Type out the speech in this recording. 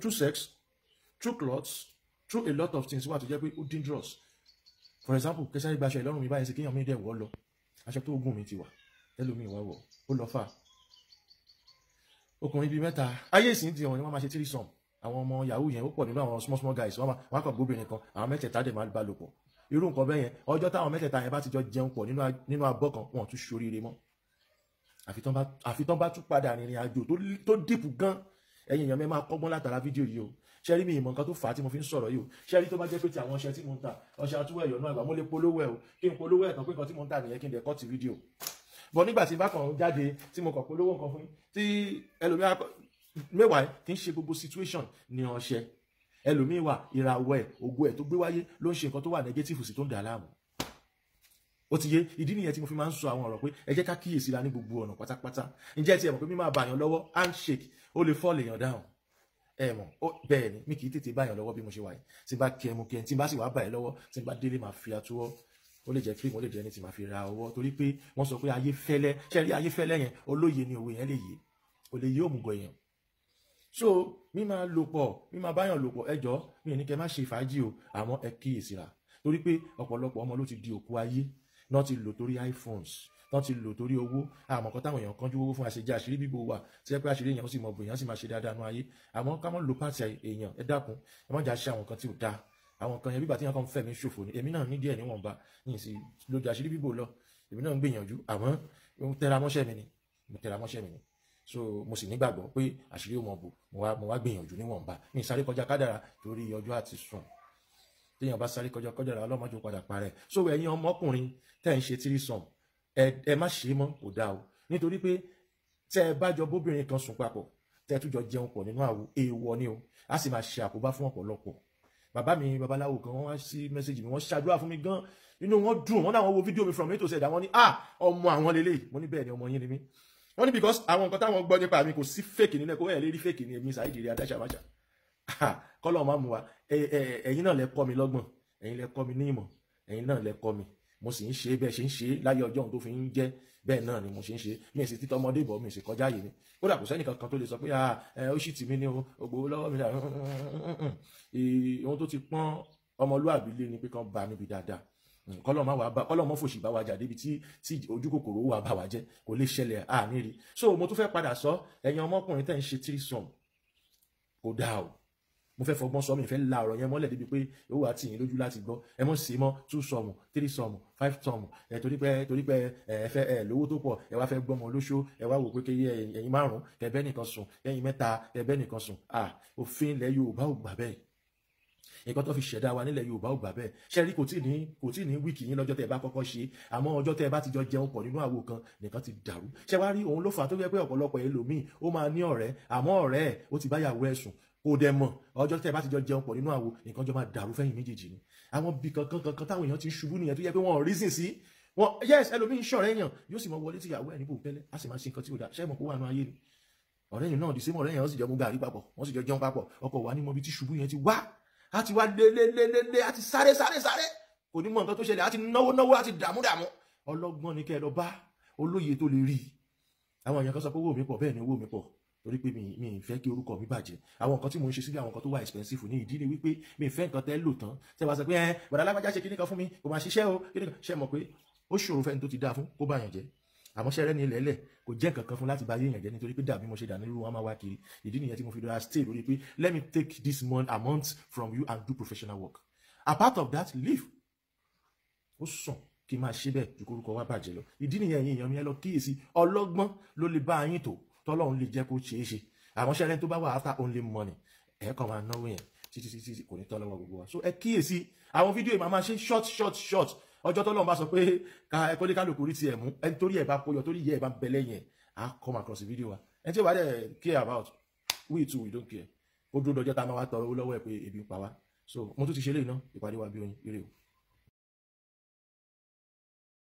through sex, through clothes, through a lot of things wà tó jẹ́ pé ó dangerous. For example, kẹsàn-án gba aṣọ ìlọ́run mi báyìí sí kéèyàn mi dẹ̀ wọ́ lọ aṣọ tó gùn mi ti wà tẹ́lómi ìwà wọ̀ ó lọ fà ọkùnrin bíi mẹ́ta ayé ìsìn ti hàn ni wọ́n máa ṣe threesome àwọn ọmọ yahoo yẹn ó pọ̀ nínú àwọn small guys wọ́n kàn gbóbìnrin kan àwọn mẹ́tẹ̀ẹ̀ta dẹ̀ máa bá lò pọ̀ irú nǹkan bẹ́ẹ̀ yẹn ọjọ́ táwọn mẹ́tẹ̀ẹ̀ta yẹn bá ti jọ jẹun pọ̀ nínú abọ́ kan wọn ò tún ṣoríire mọ́ àfi tán bá tún padà rìnrìn àjò tó dìpù gan ẹ̀yin èèyàn mẹ́ máa kọ́gbọ́n látara fídíò yìí o ṣẹ́rí mi ìmọ̀ nǹkan tó fà á tí mo fi ń sọ̀rọ̀ yìí o ṣẹ́rí tó bá jẹ́ pé ti àwọn ọṣẹ tí mo ń ta ọṣẹ àtúwọ̀ ẹ̀yọ̀ náà àgbà mo lè polówó ẹ̀ o kí n polówó ẹ̀ tán pé nǹkan tí mo ń ta nìyẹn kí n dẹ̀ kọ́ ti fídíò bọ̀ nígbà tí bá kàn jáde tí mo kàn polówó nǹkan fún tí ẹlòmíà mẹ́wàá kì í ṣe gbogbo situation ní ọṣẹ ẹlòmíì wà ìràwọ̀ ẹ̀ ògo ẹ̀ tó gbé wáyé ló ń ṣe nǹkan tó wà negative sí tó ń dà láàmú ó ti yé ìdí nìyẹn tí mo fi máa ń sọ àwọn ọ̀rọ̀ pé ẹ jẹ́ ká kíyèsí ra ní gbogbo ọ̀nà pátápátá ǹjẹ́ tí ẹ mọ̀ pé mi máa bàyàn lọ́wọ́ handshake ó lè fall èèyàn down ẹ mọ̀ bẹ́ẹ̀ ni mi kì í tètè bàyàn lọ́wọ́ bí mo ṣe wà yìí tí bá kí ẹ mú kí ẹ tí bá sì wá bàyàn lọ́wọ́ tí bá délé máa fi àtúwọ́ ó lè jẹ́ cream ó lè jẹ́ ní tí máa fi ra ọwọ́ torí pé wọ́n sọ pé ayé fẹ́lẹ́ ṣe rí ayé fẹ́lẹ́ yẹn olóye ni òwe yẹn lè yé kò lè yé òmùgọ̀ èèyàn so mi máa lò pọ̀ mi máa báyàn lò pọ̀ ẹjọ́ mi ò ní kẹ́ má ṣe fàájì o àmọ́ ẹ kíyèsí ra torí pé ọ̀pọ̀lọpọ̀ ọmọ ló ti di òkú ayé náà ti lò torí iPhones náà ti lò torí owó àmọ́ kan táwọn èèyàn kanjú owó fún àṣejẹ àṣírí bíbò wà tí ẹ pé àṣírí èèyàn ó sì mọ bò èèyàn sì máa ṣe dáadáa nú ayé àmọ́ ká mọ́ lo pàtì èèyàn ẹ dákun ẹ má jà ṣe àwọn nǹkan tí ò dáa àwọn nǹkan yẹn bíbà tí wọn kàn fẹ̀mí ṣòfò ni èmi náà ní díẹ̀ níwọ̀nba ní ìsìn lójú àṣírí bíbò lọ èmi náà ń gbìyànjú àmọ́ mo tẹra mọ́ṣẹ́ mi ni so mo sì nígbàgbọ́ pé àṣírí ò mọ̀ bò mo wá gbìyànjú níwọ̀nba ní ìsáré kọjá kádàrá torí ọjọ́ àti sùn téèyàn bá sáré kọjá kádàrá ọlọ́mọdé padà parẹ́ so ẹ̀yin ọmọkùnrin tẹ́ ń ṣe threesome ẹ má ṣe mọ́ kò dáa o nítorí pé tẹ́ ẹ bá jọ bóbìnrin kan sùn papọ̀ tẹ́ ẹ tún jọ jẹun pọ̀ nínú àwo èèwọ̀ ni o á sì máa ṣe àkóbá fún ọ̀pọ̀lọpọ̀ bàbá mi babaláwo kan wọ́n wá sí mẹ́sẹ̀jì mi wọ́n ṣàdúrà fún mi gan inú wọn dùn wọ́n náà wọ́n wo fídíò mi from A to Z àwọn ní ọmọ àwọn lélẹ̀ mo ní bẹ́ẹ̀ ni ọmọ yín ni mí wọ́n ní because àwọn nǹkan táwọn gbọ́ nípa mi kò sí fake nílẹ̀ kó ẹ̀ lè rí fake ní èmi Saheed Ire adáṣàmáṣà kọ́lọ̀ máa mú wa ẹ̀yin náà lẹ kọ́ mi lọ́gbọ̀n ẹ̀yin lẹ kọ́ mi ní ìmọ̀ ẹ̀yin náà lẹ kọ́ mi mo sì ń ṣe bẹ́ẹ̀ ṣe ń ṣe láyé ọjọ́ ohun tó fi ń jẹ́ bẹ́ẹ̀ náà ni mo ṣe ń ṣe mi ì sì títọ́ ọmọdé bọ̀ mi ì sì kọjá yìí ni kódà kò sẹ́nìkan kan tó lè sọ pé ó sì tì mí ní ògbówó lọ́wọ́ mi ohun tó ti pọ́n ọmọlúàbí lé ni pé kán bá níbi dáadáa kọ́lọ̀ mọ́ fòṣì bá wa jà débi tí ojú kòkòrò wà bá wa jẹ́ kò lè ṣẹlẹ̀ àní rí so mo tún fẹ́ padà sọ ẹ̀yin ọmọkùnrin tẹ́ ń ṣe threesome kò dáa o mo fẹ́ fọgbọ́n sọ mi fẹ́ la ọ̀rọ̀ yẹn mọ́lẹ̀ débi pé ó wà tì yín lójú láti gbọ́ ẹ mọ̀ sí mọ́ 2 sọ̀mù 3 sọ̀mù 5 sọ̀mù torí pé ẹ fẹ́ lówó tó pọ̀ ẹ wá fẹ́ gbọ́mọ lóṣó ẹ wá wò pé kéye ẹ̀yin 5 kẹbẹ́ nìkan sùn ẹ̀yin 3 kẹbẹ́ nìkan sùn òfin ilẹ̀ Yorùbá ò gbà bẹ́ẹ̀ nǹkan tó fi ṣẹ̀dá wa nílẹ̀ Yorùbá ò gbà bẹ́ẹ̀ ṣẹ́rí kò tí ní wíìkì yín lọ́jọ́ tẹ́ ẹ bá kọ́kọ́ ṣe àmọ́ ọjọ́ tẹ́ ẹ bá ti jọ jẹun pọ̀ nínú àwo kan nìkan ti dàrú ṣẹ́ wá rí òun ló fà á tó yẹ pé ọ̀pọ̀lọpọ̀ ẹlòmíì ó máa ní ọ̀rẹ́ àmọ́ ọ̀rẹ́ ẹ̀ ó ti báyàwó ẹ̀ sùn kò dẹ̀ mọ̀ ọjọ́ tẹ́ ẹ bá ti jọ jẹun pọ̀ nínú àwo nǹkan jọ máa dàrú fẹ́yìn méjèèjì ni àwọn bí kankan táwọn èèyàn ti ṣubú nìyẹn tó yẹ pé wọn ò reason sí wọn yes ẹlòmíì ń ṣọ̀rẹ́ èèyàn yóò sì mọ wọlé tíyàwó ẹ̀ níbo pẹ́lẹ́ á sì máa ṣe nǹkan tí ò dá ṣẹ́ mọ̀ kó wà nù ayé ni ọ̀rẹ́ yìí náà dì sí mọ̀ ọ̀rẹ́ yẹn wọ́n sì jọ mú gàrí papọ̀ wọ́n sì jọ jẹun papọ̀ ọkọ wa ní mọ ibi tí ṣubú yẹn ti wá á ti wá lélélélé á ti sáré kò ní mọ nǹkan tó ṣẹlẹ̀ á ti náwó á ti dààmú ọlọ́gbọ́n ni kẹ́ ẹ lọ bá olóye tó lè rí àwọn èèyàn kan sọ pé owó mi pọ̀ bẹ́ẹ̀ ni owó mi pọ̀ torí pé mi ì fẹ́ kí orúkọ mi bàjẹ́ àwọn nǹkan tí mo ń ṣe sílẹ̀ àwọn nǹkan tó wà expensive ní ìdí ni wípé mi ì fẹ́ nǹkan tẹ́ lò tán tẹ́ wá sọ pé bọ̀dá alágbájá ṣe kíní kan fún mi kò máa ṣiṣẹ́ o kíní kan ṣe mọ̀ pé ó ṣòro fẹ́ni tó ti dáa fún kó bá yàn jẹ́ àmọ́ ṣẹ́rẹ́ ní ilẹ̀ẹ́lẹ̀ kò jẹ́ nǹkan kan fún láti bá yéèyàn jẹ́ nítorí pé dàbí mo ṣe dà nílùú wọn máa wá kiri ìdí nìyẹn tí mo fi dọ́ra stay lórí pé let me take this amount from you and do professional work apart of that leave ó sàn kí n máa ṣe bẹ́ẹ̀ ju korúkọ wá bàjẹ́ lọ ìdí nìyẹn ẹ̀yin èèyàn mi ẹ lọ kíyèsí ọlọ́gbọ́n ló lè bá yín tó tọ́lọ́run lè jẹ́ kó ṣeé ṣe àwọn ṣẹ́rẹ́ tó bá wà after only money ẹ̀ kàn máa náwó yẹn títí kò ní tọ́ lọ́wọ́ gbogbo wa so ẹ kíyèsí àwọn fídíò yìí máa ṣe short ọjọ́ tọ́lọ́run bá sọ pé ẹ̀kọ́ lé kálukú rí tiẹ̀ mú ẹni torí ẹ̀ bá kóyọ torí yẹ ẹ̀ bá bẹ lẹ́yìn ẹ̀ á come across the video wa ẹni tí ó bá dẹ̀ care about we too we don't care ó dúró dọjọ́ tá a máa wá tọrọ owó lọ́wọ́ ẹ̀ pé ebi ń pa wá so mo tún ti ṣe léyìn náà ìpàdé wa bí oyin ire o.